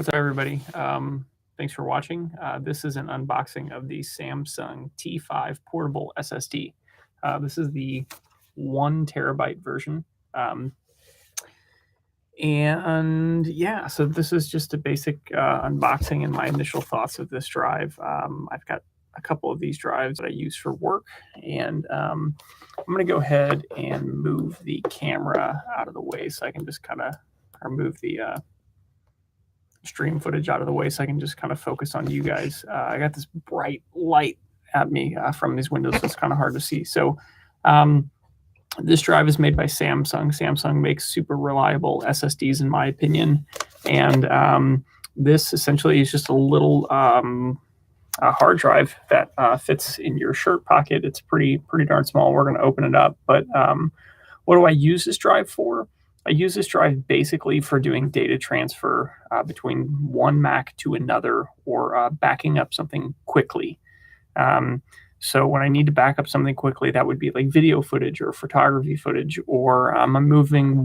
What's up, everybody? Thanks for watching. This is an unboxing of the Samsung T5 portable SSD. This is the 1 terabyte version. And yeah, so this is just a basic unboxing and my initial thoughts of this drive. I've got a couple of these drives that I use for work, and I'm going to go ahead and move the camera out of the way so I can just kind of remove the stream footage out of the way so I can just kind of focus on you guys. I got this bright light at me from these windows, so it's kind of hard to see. So this drive is made by Samsung. Samsung makes super reliable SSDs, in my opinion. And this essentially is just a little a hard drive that fits in your shirt pocket. It's pretty darn small. We're going to open it up. But what do I use this drive for? I use this drive basically for doing data transfer between one Mac to another, or backing up something quickly. So when I need to back up something quickly, that would be like video footage or photography footage, or I'm moving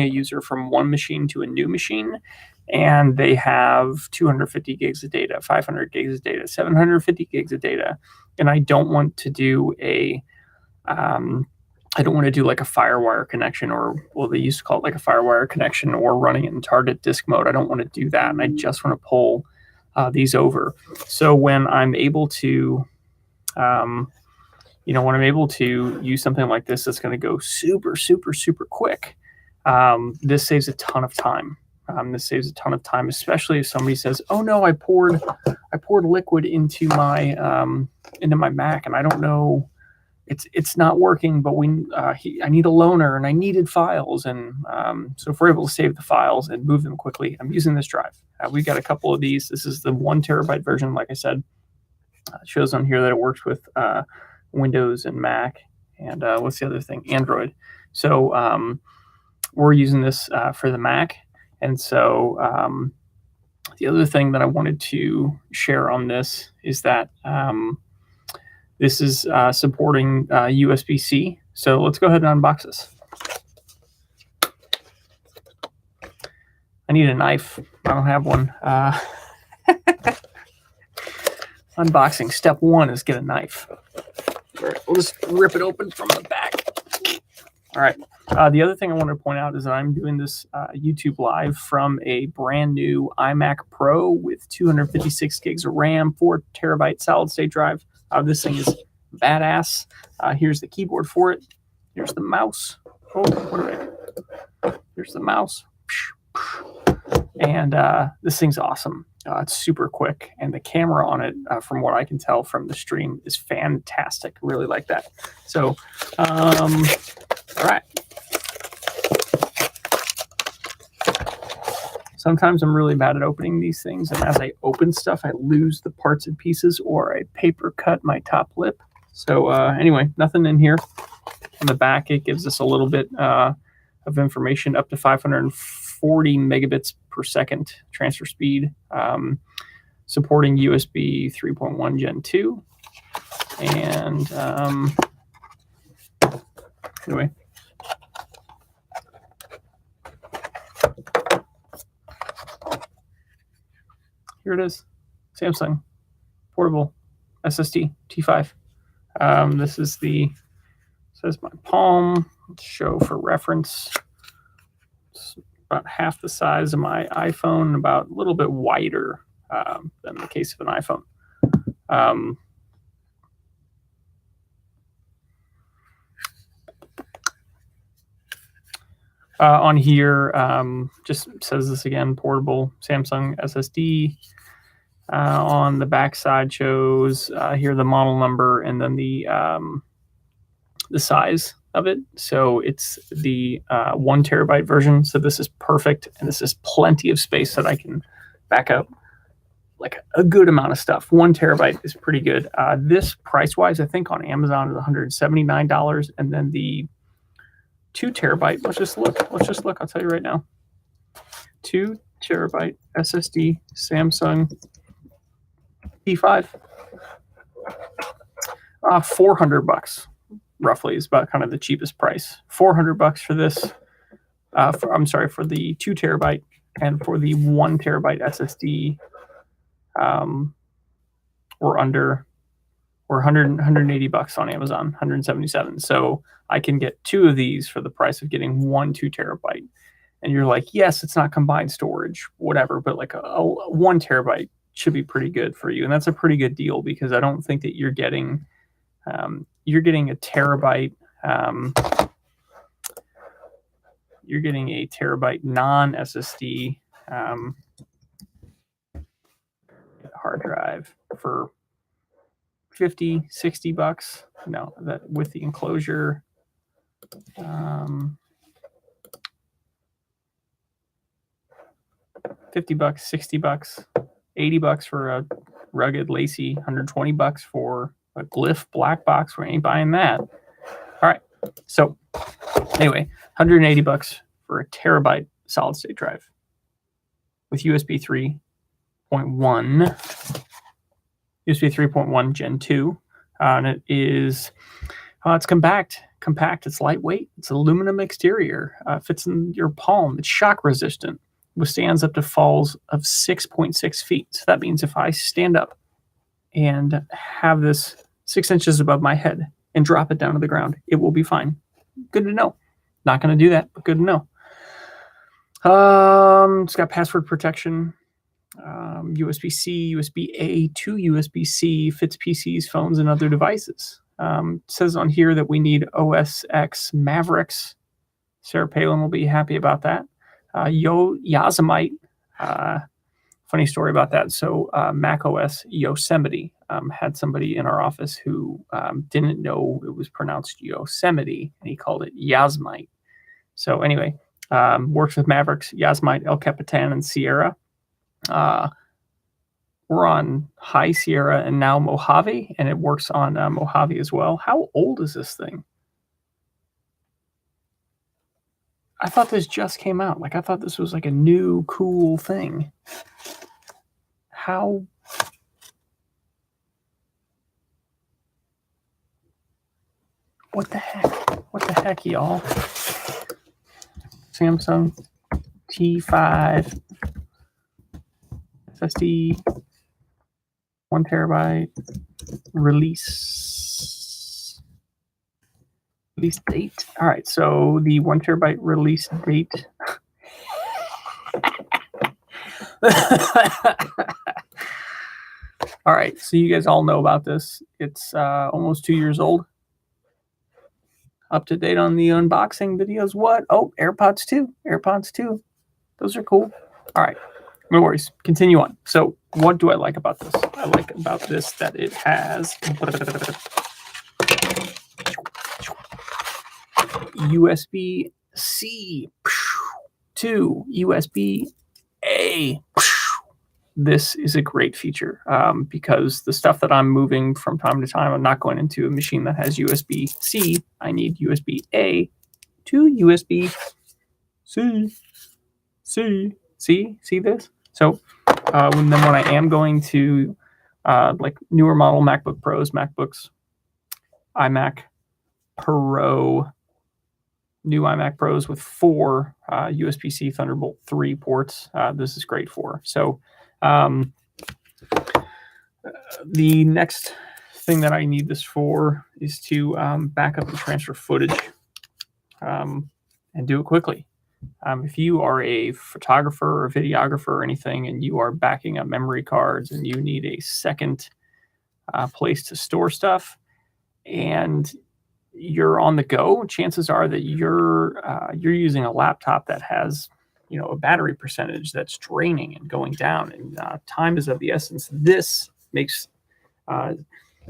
a user from one machine to a new machine, and they have 250 gigs of data, 500 gigs of data, 750 gigs of data, and I don't want to do like a FireWire connection, or, well, they used to call it like a FireWire connection, or running it in target disk mode. I don't want to do that, and I just want to pull these over. So when I'm able to, when I'm able to use something like this that's going to go super quick, this saves a ton of time. This saves a ton of time, especially if somebody says, "Oh no, I poured liquid into my Mac, and I don't know." It's not working, but I need a loaner and I needed files, and so if we're able to save the files and move them quickly, I'm using this drive. We've got a couple of these. This is the 1 terabyte version. Like I said, it shows on here that it works with Windows and Mac, and what's the other thing? Android. So we're using this for the Mac, and so the other thing that I wanted to share on this is that this is supporting USB-C. So let's go ahead and unbox this. I need a knife. I don't have one. Unboxing step 1 is get a knife. All right, we'll just rip it open from the back. All right. The other thing I want to point out is that I'm doing this YouTube live from a brand new iMac Pro with 256 gigs of RAM, 4 terabyte solid state drive. This thing is badass. Here's the keyboard for it. Here's the mouse. Here's the mouse. And this thing's awesome. It's super quick, and the camera on it, from what I can tell from the stream, is fantastic. Really like that. So, all right. Sometimes I'm really bad at opening these things, and as I open stuff, I lose the parts and pieces, or I paper cut my top lip. So anyway, nothing in here. On the back, it gives us a little bit of information, up to 540 megabits per second transfer speed, supporting USB 3.1 Gen 2. And anyway. Here it is, Samsung portable SSD T5. This is says my palm. Let's show for reference. It's about half the size of my iPhone, about a little bit wider than the case of an iPhone. On here, just says this again, portable Samsung SSD. On the back side shows here the model number, and then the size of it. So it's the 1 terabyte version. So this is perfect, and this is plenty of space that I can back up like a good amount of stuff. 1 terabyte is pretty good. This price-wise, I think on Amazon is $179, and then the 2 terabyte. Let's just look. I'll tell you right now. 2 terabyte SSD Samsung T5. $400 roughly is about kind of the cheapest price. $400 for this. For the 2 terabyte And for the 1 terabyte SSD, we're under, we're 180 bucks on Amazon, 177. So I can get 2 of these for the price of getting 1 2 terabyte. And you're like, yes, it's not combined storage, whatever, but like a 1 terabyte should be pretty good for you. And that's a pretty good deal because I don't think that you're getting a terabyte. You're getting a terabyte non SSD hard drive for 50, 60 bucks. No, that with the enclosure. 50 bucks, 60 bucks, 80 bucks for a rugged lacy, 120 bucks for a Glyph black box. We ain't buying that. All right. So anyway, 180 bucks for a terabyte solid state drive with USB 3.1, USB 3.1 Gen 2. And it is, it's compact. It's lightweight. It's aluminum exterior. Fits in your palm. It's shock resistant. Withstands up to falls of 6.6 feet. So that means if I stand up and have this 6 inches above my head and drop it down to the ground, it will be fine. Good to know. Not going to do that, but good to know. It's got password protection, USB-C, USB-A to USB-C, fits PCs, phones, and other devices. It says on here that we need OS X Mavericks. Sarah Palin will be happy about that. Yosemite, funny story about that. So Mac OS Yosemite had somebody in our office who didn't know it was pronounced Yosemite, and he called it Yosemite. So anyway, works with Mavericks, Yosemite, El Capitan, and Sierra. We're on High Sierra and now Mojave, and it works on Mojave as well. How old is this thing? I thought this just came out. Like, I thought this was like a new, cool thing. How? What the heck? What the heck, y'all? Samsung T5 SSD, 1 terabyte, release date. All right, so the 1 terabyte release date. All right, so you guys all know about this. It's almost 2 years old. Up to date on the unboxing videos. What? Oh, AirPods 2. AirPods 2. Those are cool. All right, no worries. Continue on. So what do I like about this? I like about this that it has USB-C to USB-A. This is a great feature because the stuff that I'm moving from time to time, I'm not going into a machine that has USB-C. I need USB-A to USB-C. See this? So then when I am going to like newer model MacBook Pros, MacBooks, iMac Pro, new iMac Pros with 4 USB-C Thunderbolt 3 ports, this is great for. So the next thing that I need this for is to back up and transfer footage and do it quickly. If you are a photographer or videographer or anything and you are backing up memory cards and you need a second place to store stuff and you're on the go, chances are that you're using a laptop that has, you know, a battery percentage that's draining and going down, and time is of the essence. This makes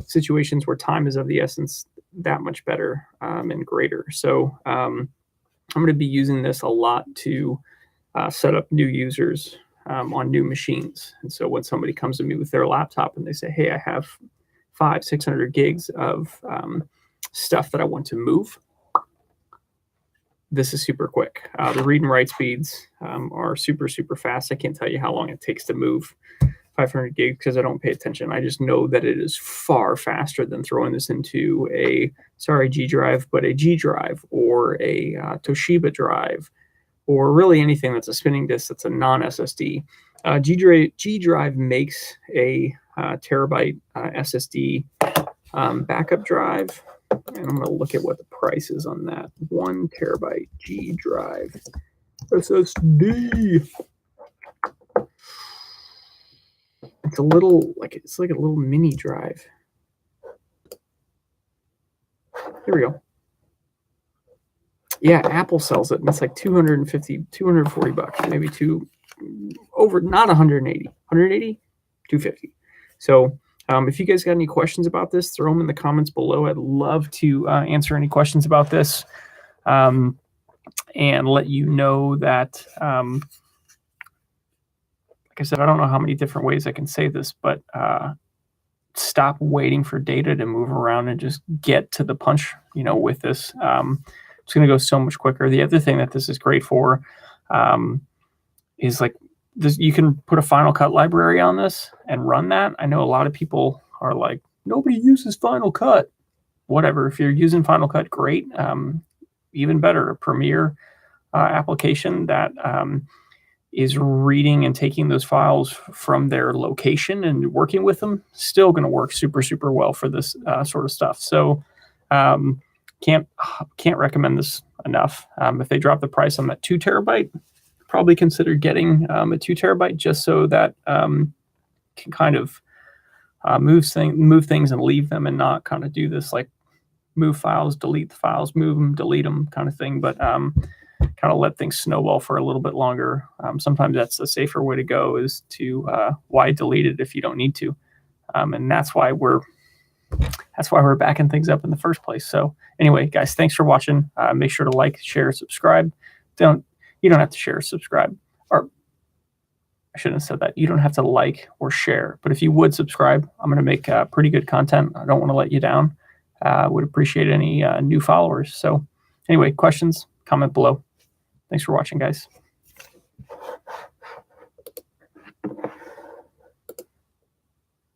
situations where time is of the essence that much better and greater. So I'm going to be using this a lot to set up new users on new machines. And so when somebody comes to me with their laptop and they say, hey, I have 500-600 gigs of stuff that I want to move, this is super quick. The read and write speeds are super, super fast. I can't tell you how long it takes to move 500 gigs because I don't pay attention. I just know that it is far faster than throwing this into a, sorry, G drive, but a G drive or a Toshiba drive or really anything that's a spinning disk that's a non-SSD. G Drive makes a terabyte SSD backup drive, and I'm going to look at what the price is on that. 1 terabyte G Drive SSD. It's like a little mini drive. Here we go. Yeah, Apple sells it, and it's like 250, 240 bucks, maybe not 180, 180, 250. So if you guys got any questions about this, throw them in the comments below. I'd love to answer any questions about this and let you know that, like I said, I don't know how many different ways I can say this, but stop waiting for data to move around and just get to the punch, with this. It's going to go so much quicker. The other thing that this is great for is like this. You can put a Final Cut library on this and run that. I know a lot of people are like, nobody uses Final Cut. Whatever. If you're using Final Cut, great. Even better, a Premiere application that is reading and taking those files from their location and working with them, still going to work super, super well for this sort of stuff. So can't recommend this enough. If they drop the price on that 2 terabyte, probably consider getting a 2 terabyte just so that can kind of move things and leave them, and not kind of do this like move files, delete the files, move them, delete them kind of thing. But kind of let things snowball for a little bit longer. Sometimes that's the safer way to go, is to why delete it if you don't need to. And that's why we're backing things up in the first place. So anyway, guys, thanks for watching. Make sure to like, share, subscribe. You don't have to share or subscribe, or I shouldn't have said that. You don't have to like or share, but if you would subscribe, I'm going to make pretty good content. I don't want to let you down. Would appreciate any new followers. So anyway, questions, comment below. Thanks for watching, guys.